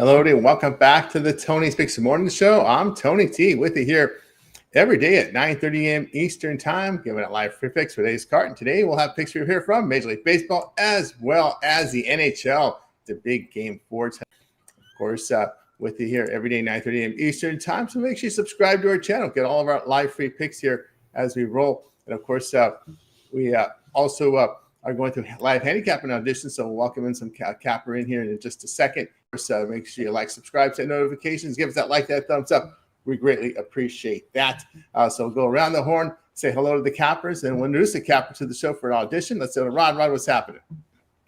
Hello, everybody, and welcome back to the Tony's Picks Morning Show. I'm Tony T with you here every day at 9:30 a.m. Eastern Time, giving it live free picks for today's card. And today we'll have picks for you here from Major League Baseball as well as the NHL. It's a big game for tonight. Of course, with you here every day, 9:30 a.m. Eastern Time. So make sure you subscribe to our channel. Get all of our live free picks here as we roll. And of course, we also are going through live handicapping auditions. So we'll welcome in some capper in here in just a second. So make sure you like, subscribe, set notifications, give us that like, that thumbs up. We greatly appreciate that. So we'll go around the horn, say hello to the cappers, and we'll introduce the capper to the show for an audition. Let's go to Rod. Rod, what's happening?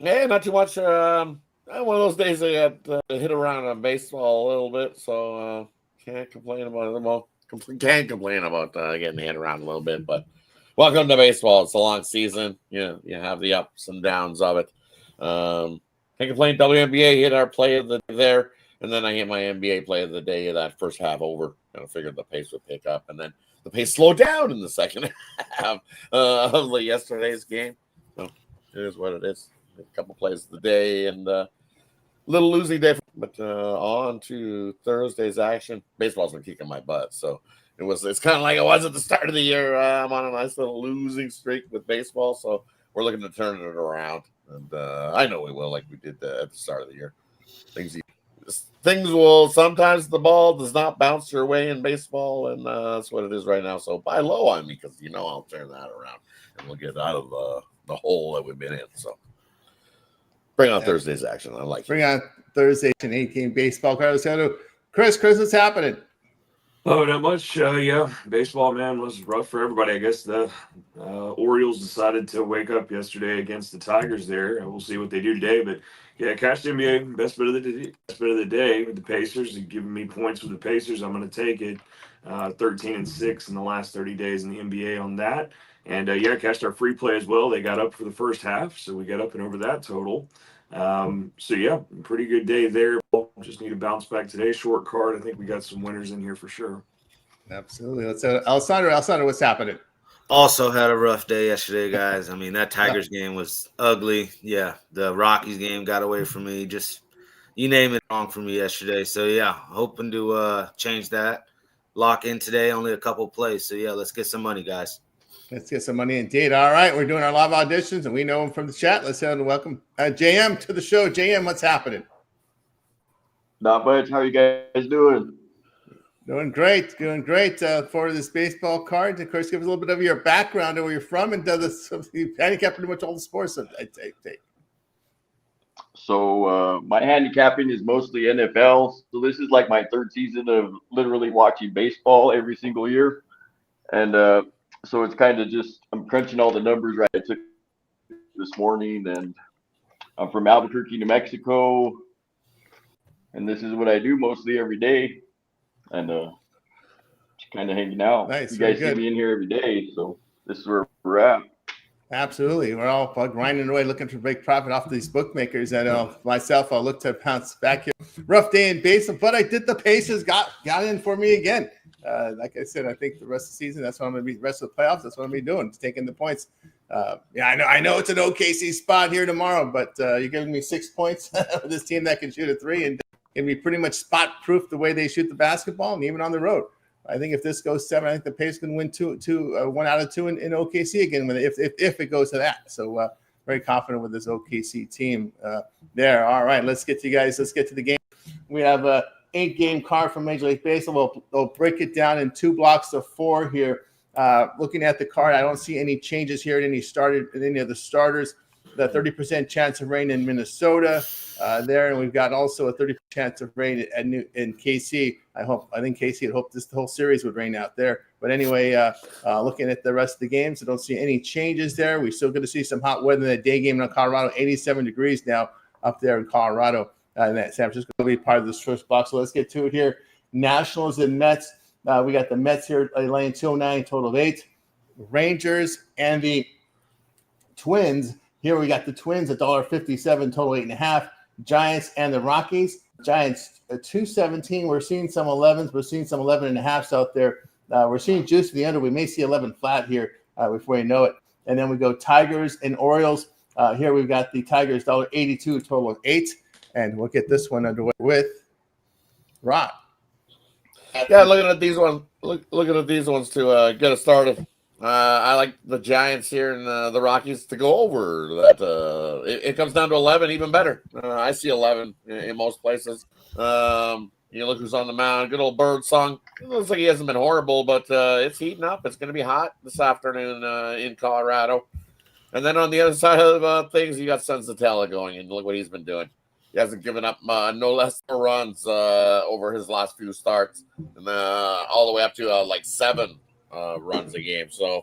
Yeah, not too much. One of those days I got hit around on baseball a little bit, so can't complain about it. Can't complain about getting hit around a little bit, but welcome to baseball. It's a long season. You have the ups and downs of it. Can't complain. WNBA hit our play of the day there, and then I hit my NBA play of the day that first half over. I figured the pace would pick up, and then the pace slowed down in the second half of yesterday's game. So it is what it is. A couple plays of the day and little losing day. But on to Thursday's action. Baseball's been kicking my butt, so it's kind of like it was at the start of the year. I'm on a nice little losing streak with baseball, so we're looking to turn it around. And I know we will, like we did at the start of the year. Things will sometimes the ball does not bounce your way in baseball, and that's what it is right now. So buy low on me because I'll turn that around and we'll get out of the hole that we've been in. So bring on Thursday's action. I like bring on Thursday's 8-game baseball card. Let's go to Chris. Chris, what's happening? Oh, not much. Baseball, man, was rough for everybody. I guess the Orioles decided to wake up yesterday against the Tigers there. We'll see what they do today. But, yeah, cashed NBA, best bet of the day with the Pacers. They're giving me points with the Pacers. I'm going to take it. 13-6 in the last 30 days in the NBA on that. And, cashed our free play as well. They got up for the first half, so we got up and over that total. Pretty good day there. Just need to bounce back today. Short card. I think we got some winners in here for sure. Absolutely. Let's Alessandro, what's happening? Also had a rough day yesterday, guys. I mean, that Tigers game was ugly. Yeah, the Rockies game got away from me. Just you name it, wrong for me yesterday. So yeah, hoping to change that. Lock in today. Only a couple plays. So yeah, let's get some money, guys. Let's get some money indeed. All right, we're doing our live auditions, and we know him from the chat. Let's welcome JM to the show. JM, what's happening? Not much. How are you guys doing? Doing great. For this baseball card. Of course, give us a little bit of your background and where you're from, and you handicap pretty much all the sports. I take. So my handicapping is mostly NFL. So this is like my third season of literally watching baseball every single year, and so it's kind of just I'm crunching all the numbers right. I took this morning, and I'm from Albuquerque, New Mexico, and this is what I do mostly every day, and just kind of hanging out. Nice, you guys see me in here every day, so this is where we're at. Absolutely, we're all grinding away, looking to make profit off these bookmakers. And myself, I'll look to bounce back here. Rough day in baseball, but I did the Pacers got in for me again. Like I said, I think the rest of the season, that's what I'm going to be. The rest of the playoffs, that's what I'm going to be doing, just taking the points. I know it's an OKC spot here tomorrow, but you're giving me 6 points with this team that can shoot a three and can be pretty much spot proof the way they shoot the basketball, and even on the road. I think if this goes 7, I think the Pacers can win 1 out of 2 in OKC again if it goes to that. So very confident with this OKC team there. All right, let's get to the game. We have a 8-game card from Major League Baseball. We'll break it down in 2 blocks of 4 here. Looking at the card, I don't see any changes here at any of the starters. The 30% chance of rain in Minnesota there, and we've got also a 30% chance of rain in KC. I think KC had hoped the whole series would rain out there. But anyway, looking at the rest of the games, I don't see any changes there. We're still going to see some hot weather in the day game in Colorado, 87 degrees now up there in Colorado. And that San Francisco will be part of this first block. So let's get to it here. Nationals and Mets. We got the Mets here laying 209, total of 8. Rangers and the Twins. Here we got the Twins, $1.57, total 8.5. Giants and the Rockies. Giants 217. We're seeing some 11s. We're seeing some 11.5s out there. We're seeing juice to the under. We may see 11 flat here before you know it. And then we go Tigers and Orioles. Here we've got the Tigers, $1.82, total of 8. And we'll get this one underway with Rock. Yeah, looking at these ones, looking at these ones to get us started. I like the Giants here and the Rockies to go over that. It comes down to 11, even better. I see 11 in most places. You look who's on the mound. Good old Bird Song. It looks like he hasn't been horrible, but it's heating up. It's going to be hot this afternoon in Colorado. And then on the other side of things, you got Sensatella going, and look what he's been doing. He hasn't given up no less runs over his last few starts, and all the way up to like 7 runs a game. So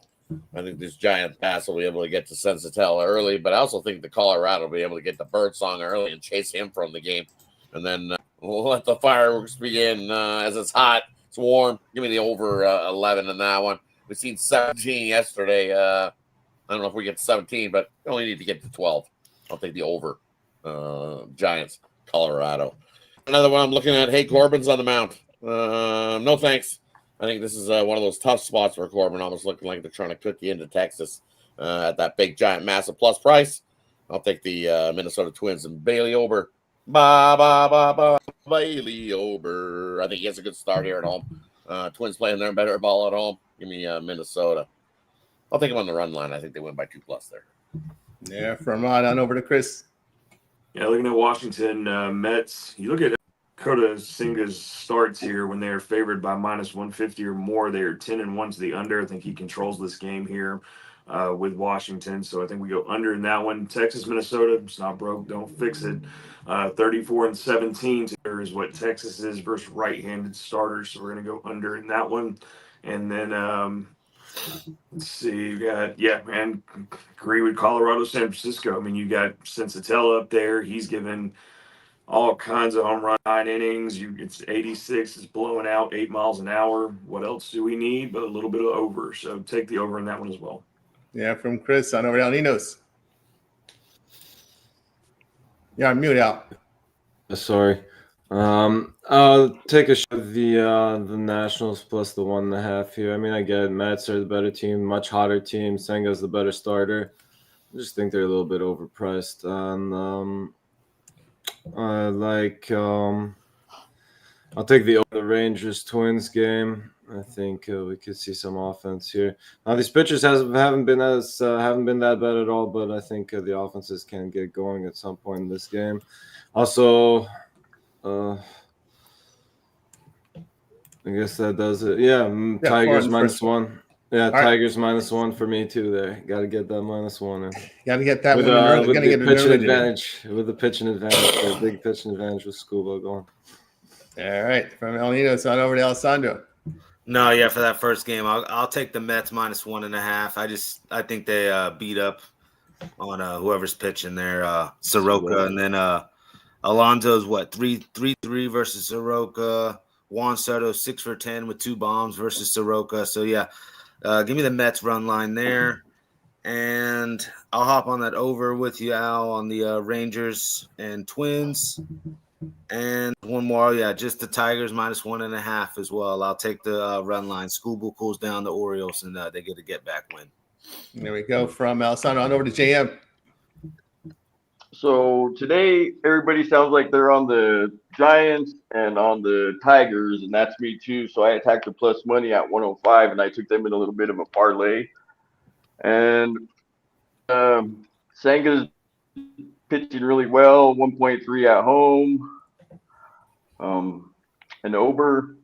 I think this Giant pass will be able to get to Sensatella early, but I also think the Colorado will be able to get the Birdsong early and chase him from the game. And then we'll let the fireworks begin as it's hot, it's warm. Give me the over 11 in that one. We've seen 17 yesterday. I don't know if we get to 17, but we only need to get to 12. I'll take the over. Giants, Colorado. Another one I'm looking at. Hey, Corbin's on the mound. No thanks. I think this is one of those tough spots for Corbin, almost looking like they're trying to cook you into Texas at that big, giant, massive plus price. I'll take the Minnesota Twins and Bailey Ober. Bailey Ober. I think he has a good start here at home. Twins playing their better ball at home. Give me Minnesota. I'll take them on the run line. I think they win by 2+ there. Yeah, from Rod on over to Chris. Yeah, looking at Washington Mets, you look at Kota Singa's starts here when they're favored by -150 or more. They're 10-1 to the under. I think he controls this game here with Washington. So I think we go under in that one. Texas, Minnesota, it's not broke, don't fix it. 34-17 is what Texas is versus right-handed starters. So we're going to go under in that one. And then let's see, you got, and agree with Colorado, San Francisco. I mean, you got Sensatella up there. He's given all kinds of home run, 9 innings. It's 86, it's blowing out 8 miles an hour. What else do we need? But a little bit of over. So take the over in that one as well. Yeah, from Chris on over to Ninos. Yeah, I'm mute out. Sorry. I'll take a shot at the Nationals plus the 1.5 here. I mean, I get it. Mets are the better team, much hotter team. Senga's the better starter. I just think they're a little bit overpriced. And I'll take the Rangers Twins game. I think we could see some offense here. These pitchers haven't been that bad at all, but I think the offenses can get going at some point in this game. Also, I guess that does it. Yeah, Tigers -1. Yeah, all Tigers right. -1 for me too. There, got to get that -1 in. Got to get that with, one early. With the pitching advantage. With the pitching advantage, the big pitching advantage with Scuba going. All right, from El Nido, on over to Alessandro. No, yeah, for that first game, I'll take the Mets -1.5. I think they beat up on whoever's pitching there, Soroka, and then Alonso's 3-3 versus Soroka. Juan Soto 6 for 10 with 2 bombs versus Soroka. So yeah, give me the Mets run line there, and I'll hop on that over with you, Al, on the Rangers and Twins. And one more, just the Tigers -1.5 as well. I'll take the run line. Scooble cools down the Orioles, and they get a get-back win. There we go from Alessandro on over to JM. So today, everybody sounds like they're on the Giants and on the Tigers, and that's me too. So I attacked the plus money at 105, and I took them in a little bit of a parlay. And Senga's pitching really well, 1.3 at home. And Ober,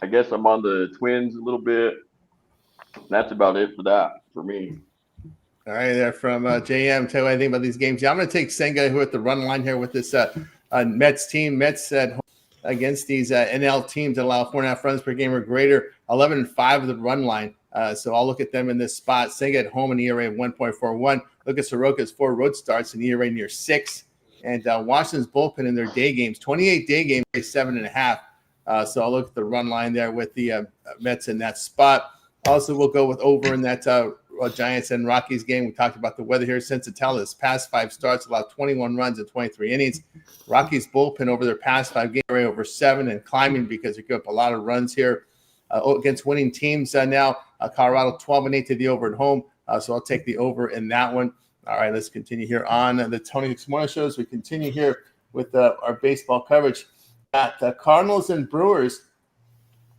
I guess I'm on the Twins a little bit. And that's about it for me. All right, there from JM. Tell you anything about these games. Yeah, I'm going to take Senga who at the run line here with this Mets team. Mets at home against these NL teams that allow 4.5 runs per game or greater. 11-5 of the run line. So I'll look at them in this spot. Senga at home, an ERA of 1.41. Look at Soroka's 4 road starts, an ERA near 6. And Washington's bullpen in their day games, 28 day games, 7.5. So I'll look at the run line there with the Mets in that spot. Also, we'll go with over in that Giants and Rockies game. We talked about the weather here. Sensatella's past 5 starts allowed 21 runs in 23 innings. Rockies bullpen over their past 5 games over 7 and climbing because they give up a lot of runs here against winning teams now. Colorado 12-8 to the over at home. So I'll take the over in that one. All right, let's continue here on the Tony Hicks Morning Shows. We continue here with our baseball coverage. got the Cardinals and Brewers.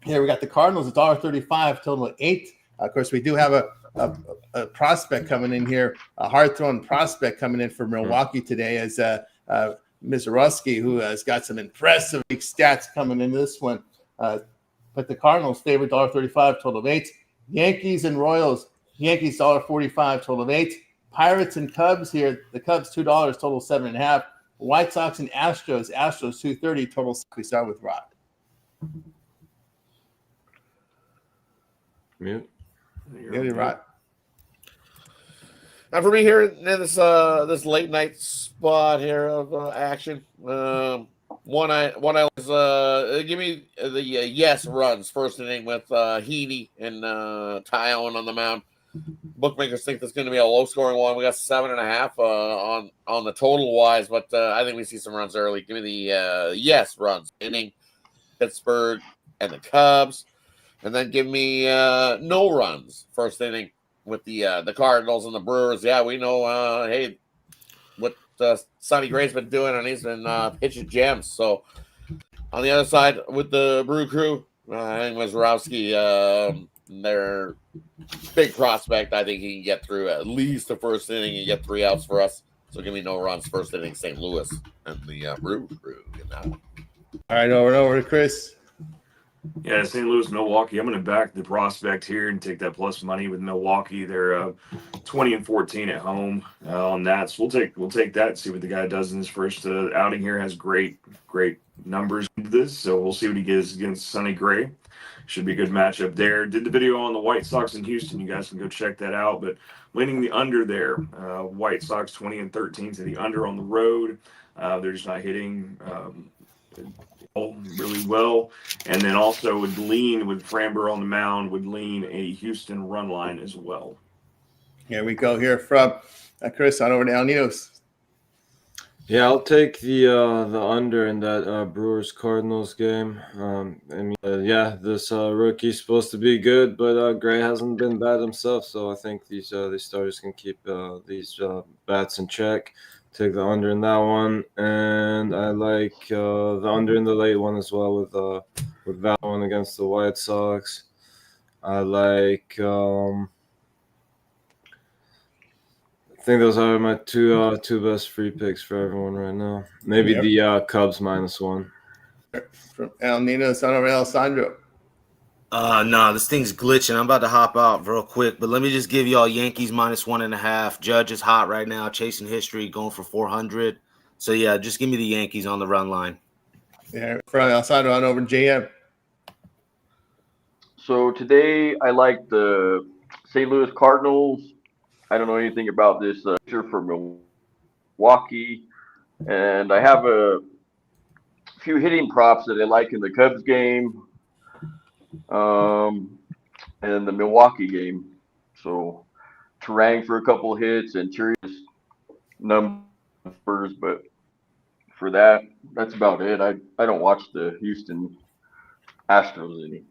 Here we got the Cardinals, $1.35, total of 8. Of course, we do have a prospect coming in here, a hard-thrown prospect coming in for Milwaukee today as Mizorowski, who has got some impressive stats coming in this one. But the Cardinals favored $1.35, total of 8. Yankees and Royals, Yankees $1.45, total of 8. Pirates and Cubs here, the Cubs $2, total 7.5. White Sox and Astros, $2.30, total 6. We start with Rod. Mute. You're right. Now for me here in this late night spot here of action, one I was give me the yes runs first inning with Heaney and Tyone on the mound. Bookmakers think that's going to be a low scoring one. We got 7.5 on the total wise, but I think we see some runs early. Give me the yes runs inning, Pittsburgh and the Cubs, and then give me no runs first inning with the Cardinals and the Brewers. Yeah, we know. Hey, what Sonny Gray's been doing, and he's been pitching gems. So on the other side with the Brew Crew, I think Mizorowski, their big prospect. I think he can get through at least the first inning and get 3 outs for us. So give me no runs first inning, St. Louis and the Brew Crew in that one. All right, over to Chris. Yeah, St. Louis, Milwaukee. I'm going to back the prospect here and take that plus money with Milwaukee. They're 20-14 at home on that. So we'll take that. See what the guy does in his first outing here. Has great numbers with this. So we'll see what he gets against Sonny Gray. Should be a good matchup there. Did the video on the White Sox in Houston. You guys can go check that out. But winning the under there, White Sox 20-13 to the under on the road. They're just not hitting really well. And then also would lean with Framber on the mound, would lean a Houston run line as well. Here we go here from Chris on over to El Nidos. Yeah, I'll take the under in that Brewers Cardinals game. This rookie's supposed to be good, but Gray hasn't been bad himself, so I think these starters can keep these bats in check. Take the under in that one, and I like the under in the late one as well with that one against the White Sox. I like. I think those are my two best free picks for everyone right now. Maybe the Cubs -1. From El Nino, son of Alessandro. No, this thing's glitching. I'm about to hop out real quick, but let me just give y'all Yankees -1.5. Judge is hot right now, chasing history, going for 400. So yeah, just give me the Yankees on the run line. Yeah, from Alessandro on over to JM. So today I like the St. Louis Cardinals. I don't know anything about this pitcher for Milwaukee, and I have a few hitting props that I like in the Cubs game, and the Milwaukee game. So Terang for a couple hits and Turias numbers, but for that's about it. I don't watch the Houston Astros any.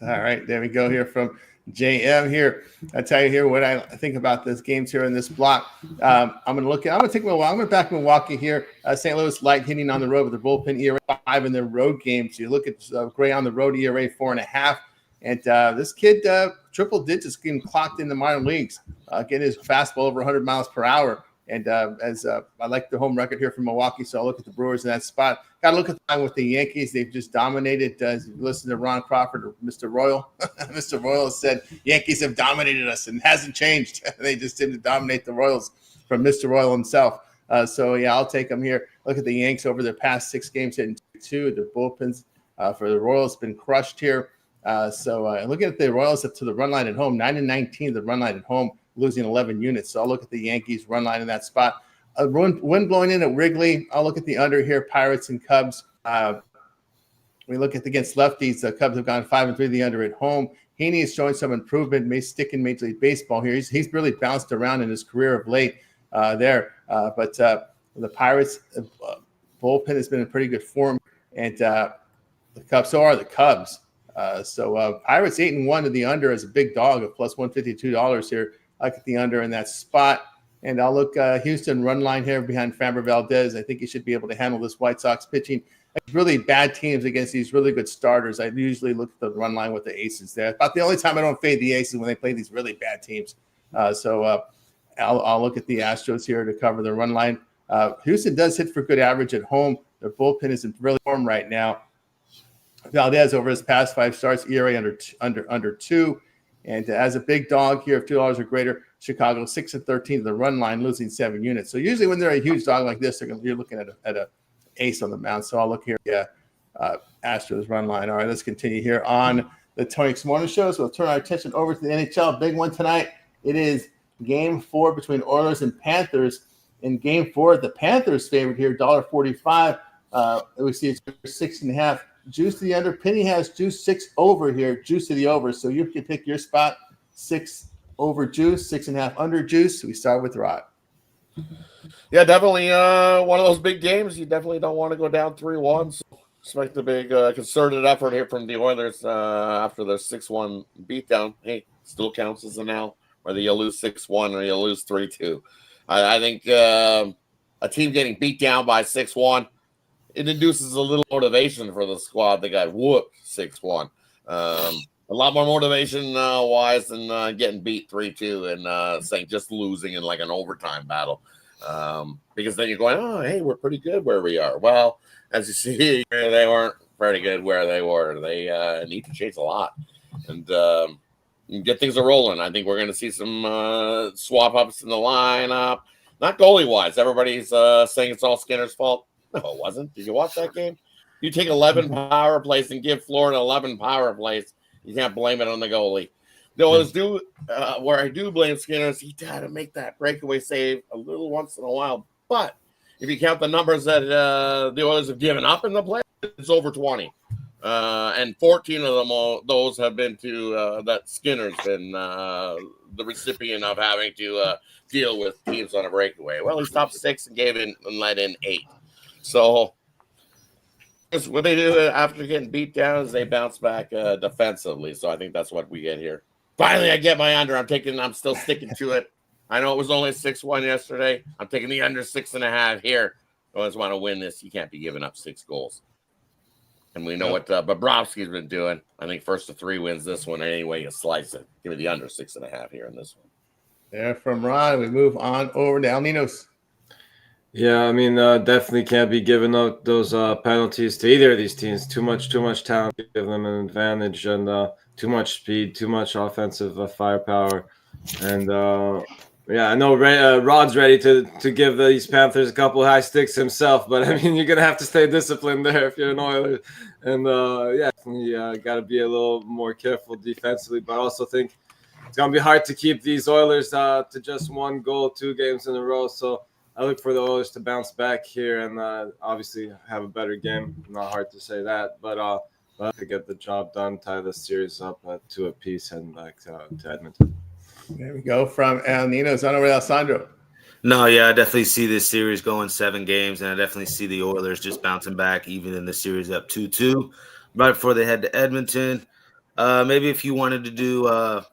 All right, there we go here from JM here. I tell you here what I think about this games here in this block. I'm going to back Milwaukee here. St. Louis light hitting on the road with their bullpen ERA 5 in their road games. You look at Gray on the road ERA 4.5, and this kid triple digits getting clocked in the minor leagues, getting his fastball over 100 miles per hour. And I like the home record here from Milwaukee, so I'll look at the Brewers in that spot. Got to look at the line with the Yankees. They've just dominated. As you listen to Ron Crawford or Mr. Royal, Mr. Royal said Yankees have dominated us and hasn't changed. They just didn't dominate the Royals from Mr. Royal himself. I'll take them here. Look at the Yanks over their past 6 games, hitting 2. The bullpens for the Royals been crushed here. Looking at the Royals up to the run line at home, 9-19 the run line at home, losing 11 units. So I'll look at the Yankees run line in that spot. Wind blowing in at Wrigley. I'll look at the under here, Pirates and Cubs. We look at against lefties. The Cubs have gone 5-3 the under at home. Heaney is showing some improvement, may stick in Major League Baseball here. He's really bounced around in his career of late there. But the Pirates bullpen has been in pretty good form, and the Cubs, so are the Cubs. Pirates 8-1 to the under as a big dog of plus $152 here. I like the under in that spot. And I'll look Houston run line here behind Framber Valdez. I think he should be able to handle this White Sox pitching. Really bad teams against these really good starters. I usually look at the run line with the aces there. About the only time I don't fade the aces when they play these really bad teams. I'll look at the Astros here to cover the run line. Houston does hit for good average at home. Their bullpen is in really form right now. Valdez over his past 5 starts, ERA under 2. And as a big dog here of $2 or greater, Chicago 6-13 to the run line, losing 7 units. So usually when they're a huge dog like this, you're looking at a ace on the mound. So I'll look here. Astros run line. All right, let's continue here on the Tony X Morning Show. So we'll turn our attention over to the NHL. Big one tonight. It is Game 4 between Oilers and Panthers. In Game 4, the Panthers favorite here, $1.45. We see it's 6.5. Juice to the under. Penny has juice 6 over here. Juice to the over. So you can pick your spot. 6 over juice, 6.5 under juice. We start with Rod. Yeah, definitely one of those big games. You definitely don't want to go down 3-1. So expect a big concerted effort here from the Oilers after their 6-1 beatdown. Hey, still counts as an L, whether you lose 6-1 or you lose 3-2. I think a team getting beat down by 6-1, it induces a little motivation for the squad that got whooped 6-1. A lot more motivation wise than getting beat 3-2 and saying just losing in like an overtime battle. Because then you're going, oh, hey, we're pretty good where we are. Well, as you see, they weren't pretty good where they were. They need to change a lot and get things rolling. I think we're going to see some swap ups in the lineup. Not goalie wise. Everybody's saying it's all Skinner's fault. No, it wasn't. Did you watch that game? You take 11 power plays and give Florida 11 power plays. You can't blame it on the goalie. The Oilers do, where I do blame Skinner is he had to make that breakaway save a little once in a while. But if you count the numbers that the Oilers have given up in the play, it's over 20. And 14 of them, those have been to that Skinner's been the recipient of having to deal with teams on a breakaway. Well, he stopped 6 and gave in and let in 8. So what they do after getting beat down is they bounce back defensively. So I think that's what we get here. Finally, I get my under. I'm still sticking to it. I know it was only 6-1 yesterday. I'm taking the under 6.5 here. I always want to win this. You can't be giving up 6 goals. And we know what Bobrovsky's been doing. I think first of 3 wins this one. Any way you slice it, give me the under 6.5 here in this one. There from Ron, we move on over to El Ninos. Yeah, I mean, definitely can't be giving up those penalties to either of these teams. Too much talent, give them an advantage, and too much speed, too much offensive firepower. And yeah, I know Rod's ready to give these Panthers a couple of high sticks himself, but I mean, you're gonna have to stay disciplined there if you're an Oiler. And yeah, you got to be a little more careful defensively, but I also think it's gonna be hard to keep these Oilers to just 1 goal 2 games in a row. So I look for the Oilers to bounce back here and obviously have a better game. Not hard to say that, but to get the job done, tie the series up 2 apiece, heading back to Edmonton. There we go from El Ninos on over to Alessandro. No, yeah, I definitely see this series going 7 games, and I definitely see the Oilers just bouncing back, even in the series up 2-2, right before they head to Edmonton. Maybe if you wanted to do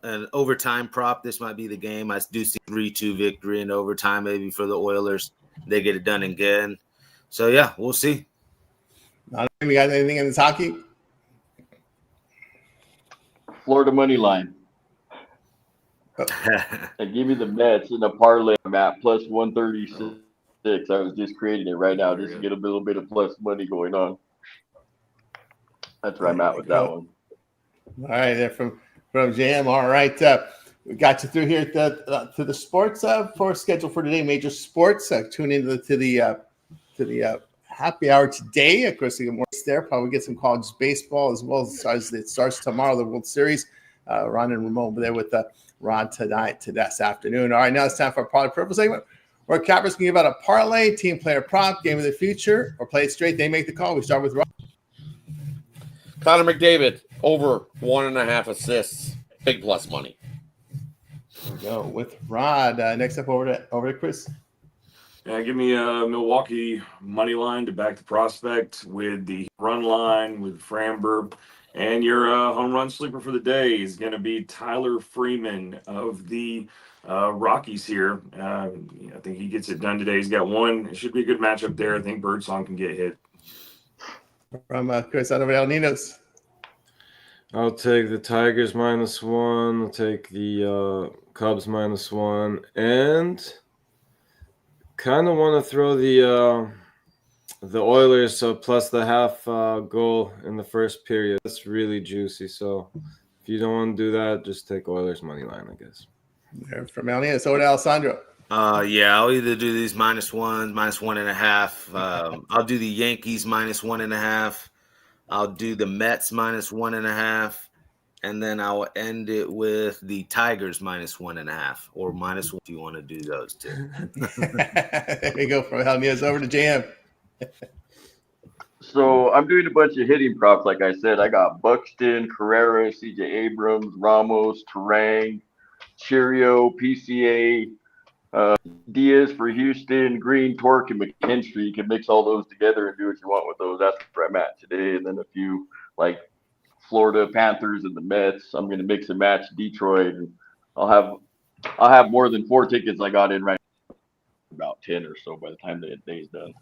an overtime prop, this might be the game. I do see 3-2 victory in overtime, maybe for the Oilers. They get it done again. So, yeah, we'll see. We got anything in this hockey? Florida money line. And give me the Mets in the parlay. I'm at plus 136. I was just creating it right now just to get a little bit of plus money going on. That's where I'm at with that one. All right, there from JM. All right, we got you through here to the sports for schedule for today. Major sports. Tune into to the happy hour today. Of course, you get more there. Probably get some college baseball as well as it starts tomorrow. The World Series. Ron and Ramon over there with Ron tonight to this afternoon. All right, now it's time for our product purple segment where cappers can give out a parlay, team player prop, game of the future, or play it straight. They make the call. We start with Ron. Connor McDavid, over 1.5 assists. Big plus money. There we go with Rod. Next up over to Chris. Yeah, give me a Milwaukee money line to back the prospect with the run line with Framber. And your home run sleeper for the day is going to be Tyler Freeman of the Rockies here. I think he gets it done today. He's got one. It should be a good matchup there. I think Birdsong can get hit. From Chris out of El Ninos. I'll take the Tigers -1. I'll take the Cubs -1, and kind of want to throw the Oilers plus the half goal in the first period. That's really juicy. So if you don't want to do that, just take Oilers money line, I guess. From El Ninos, over to Alessandro. Yeah, I'll either do these -1s, -1.5. I'll do the Yankees -1.5. I'll do the Mets -1.5. And then I'll end it with the Tigers -1.5 or -1 if you want to do those two. There you go from El Ninos over to JM. So I'm doing a bunch of hitting props. Like I said, I got Buxton, Carrera, CJ Abrams, Ramos, Terang, Cheerio, PCA, Diaz for Houston, Green, Torque, and McKinstry. You can mix all those together and do what you want with those. That's where I'm at today. And then a few like Florida Panthers and the Mets. I'm going to mix and match Detroit, and I'll have more than 4 tickets I got in right now, about 10 or so by the time the day's done.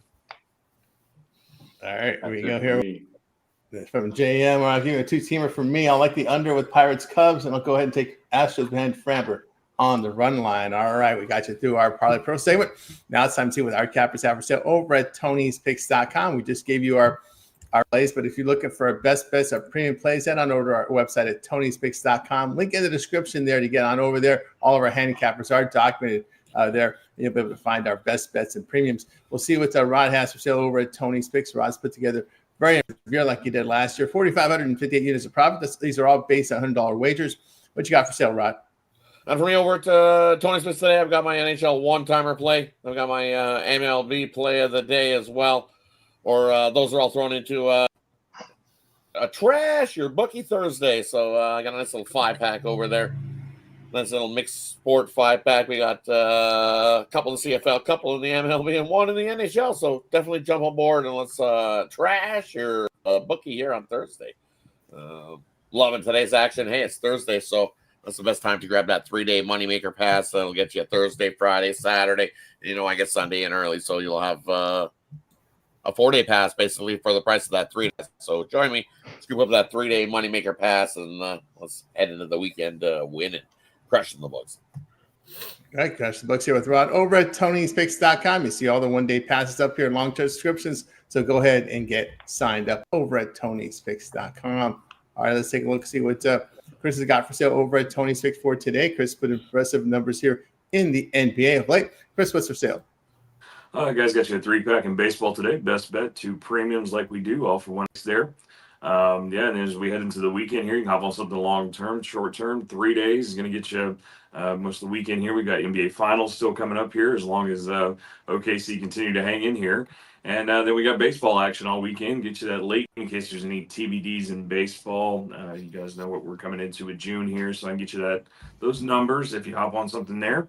All right, here we go That's it here for me. from JM. I'll give you a 2-teamer for me. I like the under with Pirates Cubs, and I'll go ahead and take Astros behind Framber on the run line. All right, we got you through our Parley Pro segment. Now it's time to see what our cappers have for sale over at Tony'sPicks.com. We just gave you our plays, but if you're looking for our best bets, our premium plays, head on over to our website at Tony'sPicks.com. Link in the description there to get on over there. All of our handicappers are documented there. You'll be able to find our best bets and premiums. We'll see what Rod has for sale over at Tony's Picks. Rod's put together very severe like you did last year. 4,558 units of profit. These are all based on $100 wagers. What you got for sale, Rod? And for me over at Tony's Picks today, I've got my NHL one-timer play. I've got my MLB play of the day as well. Or those are all thrown into a trash your bookie Thursday. So I got a nice little 5-pack over there. Nice little mixed sport 5-pack. We got a couple in the CFL, a couple in the MLB, and one in the NHL. So definitely jump on board and let's trash your bookie here on Thursday. Loving today's action. Hey, it's Thursday, so that's the best time to grab that 3-day moneymaker pass. That'll get you Thursday, Friday, Saturday. I get Sunday in early, so you'll have a 4-day pass basically for the price of that 3 days. So join me, scoop up that 3-day moneymaker pass, and let's head into the weekend winning, crushing the books. All right, crush the books here with Rod over at Tony'sPicks.com. You see all the 1-day passes up here, long-term subscriptions. So go ahead and get signed up over at Tony'sPicks.com. All right, let's take a look, see what Chris has got for sale over at Tony's Picks for today. Chris put impressive numbers here in the NBA of late. Chris, what's for sale? Guys, got you a 3-pack in baseball today. Best bet, 2 premiums like we do, all for one there. And as we head into the weekend here, you can hop on something long-term, short-term, 3 days is going to get you most of the weekend here. We got NBA Finals still coming up here as long as OKC continue to hang in here. And then we got baseball action all weekend. Get you that late in case there's any TBDs in baseball. You guys know what we're coming into with June here, so I can get you those numbers if you hop on something there.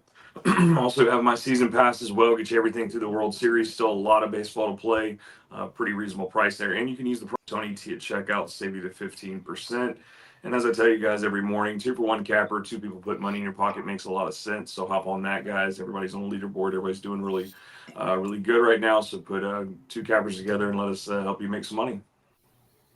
Also have my season pass as well. Get you everything through the World Series. Still a lot of baseball to play. Pretty reasonable price there. And you can use the Tony T at checkout to save you the 15%. And as I tell you guys every morning, 2-for-1 capper, 2 people put money in your pocket makes a lot of sense. So hop on that, guys. Everybody's on the leaderboard. Everybody's doing really good right now. So put 2 cappers together and let us help you make some money.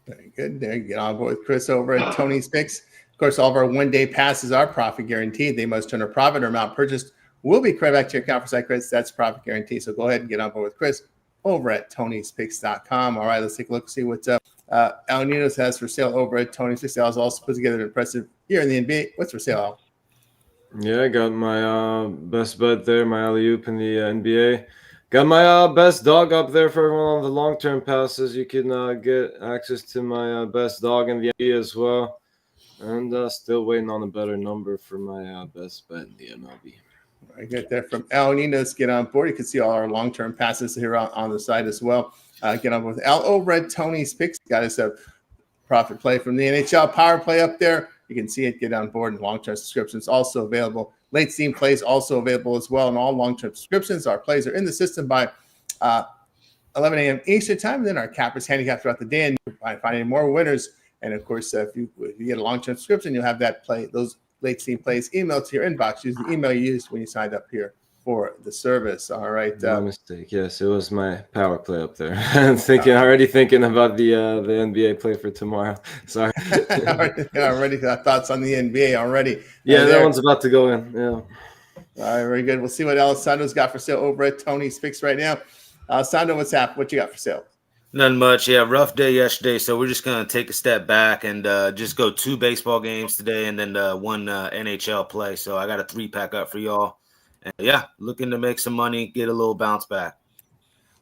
Very good. There, get on board with Chris over at Tony's Picks. Of course, all of our 1-day passes are profit guaranteed. They must turn a profit or amount purchased will be credited back to your account for site credits. That's profit guarantee. So go ahead and get on board with Chris over at Tony'sPicks.com. All right, let's take a look, see what Al Ninos has for sale over at Tony's Picks. Al's also put together an impressive year in the NBA. What's for sale, Al? Yeah, I got my best bet there, my alley-oop in the NBA. Got my best dog up there for everyone on the long-term passes. You can get access to my best dog in the NBA as well. And still waiting on a better number for my best bet in the MLB. I get that from Al Ninos. Get on board. You can see all our long-term passes here on the site as well. Get on board with Al over at Tony's Picks. Got us a profit play from the NHL power play up there. You can see it. Get on board, and long-term subscriptions also available. Late steam plays also available as well, and all long-term subscriptions. Our plays are in the system by 11 a.m. Eastern time. And then our cappers handicap throughout the day, and you'll find more winners. And of course, if you get a long-term subscription, you'll have those late steam plays emailed to your inbox. Use the email you used when you signed up here for the service. All right. No mistake. Yes, it was my power play up there. I'm already thinking about the NBA play for tomorrow. Sorry. already got thoughts on the NBA already. Yeah, that one's about to go in. Yeah. All right, very good. We'll see what Alessandro's got for sale over at Tony's Picks right now. Alessandro, what's happening? What you got for sale? Nothing much. Yeah, rough day yesterday, so we're just going to take a step back and just go 2 baseball games today and then 1 NHL play. So I got a 3-pack up for y'all. And yeah, looking to make some money, get a little bounce back.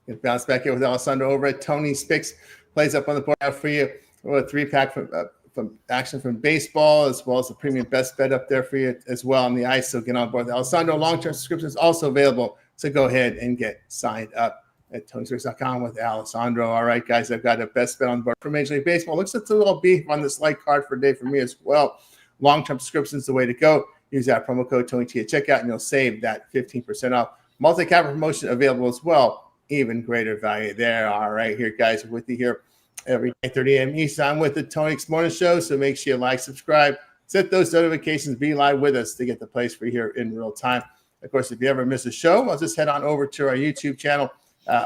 Get bounce back here with Alessandro over at Tony's Picks. Plays up on the board out for you. We'll have a 3-pack from action from baseball, as well as a premium best bet up there for you as well on the ice. So get on board. Alessandro long-term subscriptions also available. So go ahead and get signed up at TonySpicks.com with Alessandro. All right, guys, I've got a best bet on the board for Major League Baseball. Looks like it'll be on this light card for a day for me as well. Long-term subscriptions is the way to go. Use that promo code TonyT at checkout, and you'll save that 15% off. Multi-capper promotion available as well. Even greater value there. All right, here, guys, with you here every day, 30 a.m. Eastern. I'm with the Tony's Morning Show, so make sure you like, subscribe, set those notifications, be live with us to get the place for here in real time. Of course, if you ever miss a show, I'll just head on over to our YouTube channel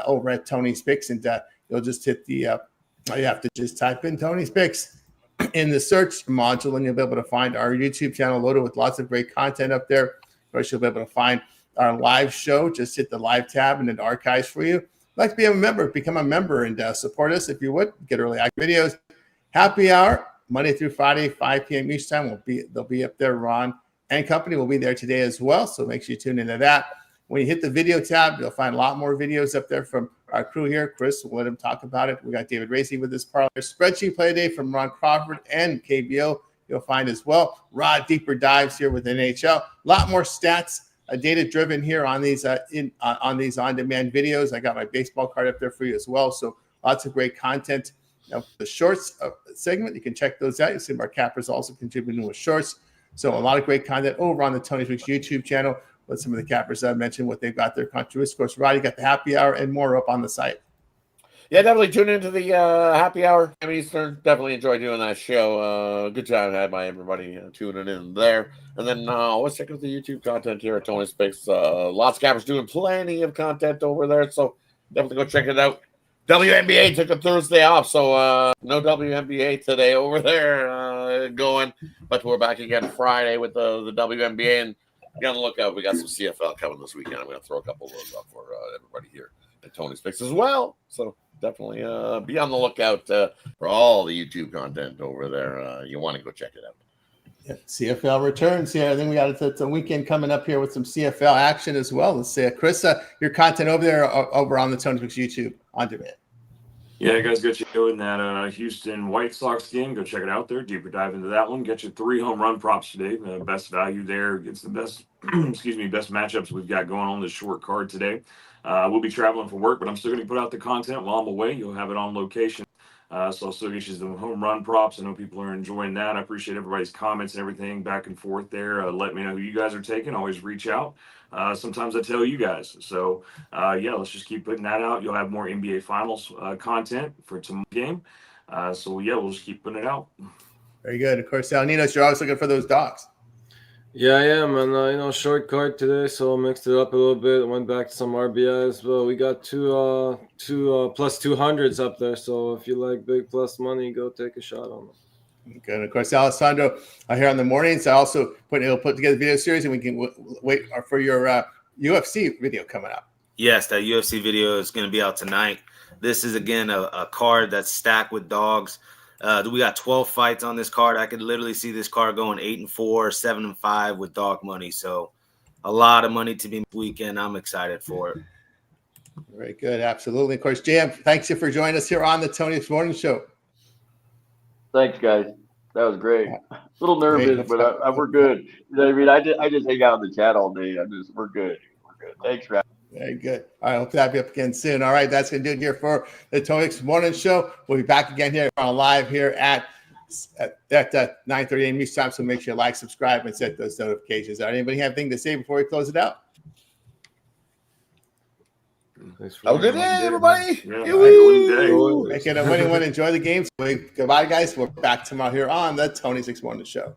over at Tony's Picks, and you'll just hit the you have to just type in Tony's Picks in the search module, and you'll be able to find our YouTube channel loaded with lots of great content up there. Of course, you'll be able to find our live show. Just hit the live tab and it archives for you. Like to be a member, become a member and support us if you would. Get early access videos. Happy hour, Monday through Friday, 5 p.m. each time. They'll be up there. Ron and company will be there today as well, so make sure you tune into that. When you hit the video tab, you'll find a lot more videos up there from our crew here. Chris, we'll let him talk about it. We got David Racy with this Parley spreadsheet play day from Ron Crawford and KBO. You'll find as well. Rod deeper dives here with NHL. A lot more stats, data driven here on these on these on-demand videos. I got my baseball card up there for you as well. So lots of great content. Now, the shorts segment, you can check those out. You see our cappers also contributing with shorts. So a lot of great content over on the Tony Weeks YouTube channel. With some of the cappers I mentioned, what they've got their contributions. Of course, Roddy got the happy hour and more up on the site. Yeah, definitely tune into the happy hour. Eastern. Definitely enjoy doing that show. Good job had by everybody tuning in there. And then let's check out the YouTube content here at Tony's Picks. Lots of cappers doing plenty of content over there. So definitely go check it out. WNBA took a Thursday off, so no WNBA today over there going. But we're back again Friday with the WNBA, and be on the lookout. We got some CFL coming this weekend. I'm going to throw a couple of those up for everybody here at Tony's Picks as well. So definitely be on the lookout for all the YouTube content over there. You want to go check it out. Yeah, CFL returns here. I think we got the weekend coming up here with some CFL action as well. Let's see, Chris, your content over there over on the Tony's Picks YouTube on demand. Yeah, guys, got you doing that Houston White Sox game. Go check it out there. Deeper dive into that one. Get you 3 home run props today. Best value there. Gets the best, best matchups we've got going on this short card today. We'll be traveling for work, but I'm still going to put out the content while I'm away. You'll have it on location. So I'll still get you the home run props. I know people are enjoying that. I appreciate everybody's comments and everything back and forth there. Let me know who you guys are taking. Always reach out. Sometimes I tell you guys. So, yeah, let's just keep putting that out. You'll have more NBA Finals content for tomorrow's game. So, yeah, we'll just keep putting it out. Very good. Of course, Ninos, you're always looking for those dogs. Yeah, I am. And, short card today, so I mixed it up a little bit. Went back to some RBIs. Well, we got two plus 200s up there. So if you like big plus money, go take a shot on them. Good. And of course, Alessandro here on the mornings. I also put together a video series, and we can wait for your UFC video coming up. Yes, that UFC video is going to be out tonight. This is, again, a card that's stacked with dogs. We got 12 fights on this card. I could literally see this card going 8-4, 7-5 with dog money. So a lot of money to be weekend. I'm excited for it. Very good. Absolutely. Of course, JM, thanks you for joining us here on the Tony's Morning Show. Thanks, guys. That was great. A little nervous, but we're good. You know what I mean? I just hang out in the chat all day. We're good. We're good. Thanks, Rap. Very good. All right, hope to have you up again soon. All right, that's going to do it here for the Tony's Morning Show. We'll be back again here on live here at at 9:30 a.m. Eastern time. So make sure you like, subscribe, and set those notifications. Anybody have anything to say before we close it out? Thanks for Have a good having me. day, everybody. Yeah, have a winning day. Make it a winning one. Enjoy the games. Goodbye, guys. We're back tomorrow here on the Tony 6 Morning Show.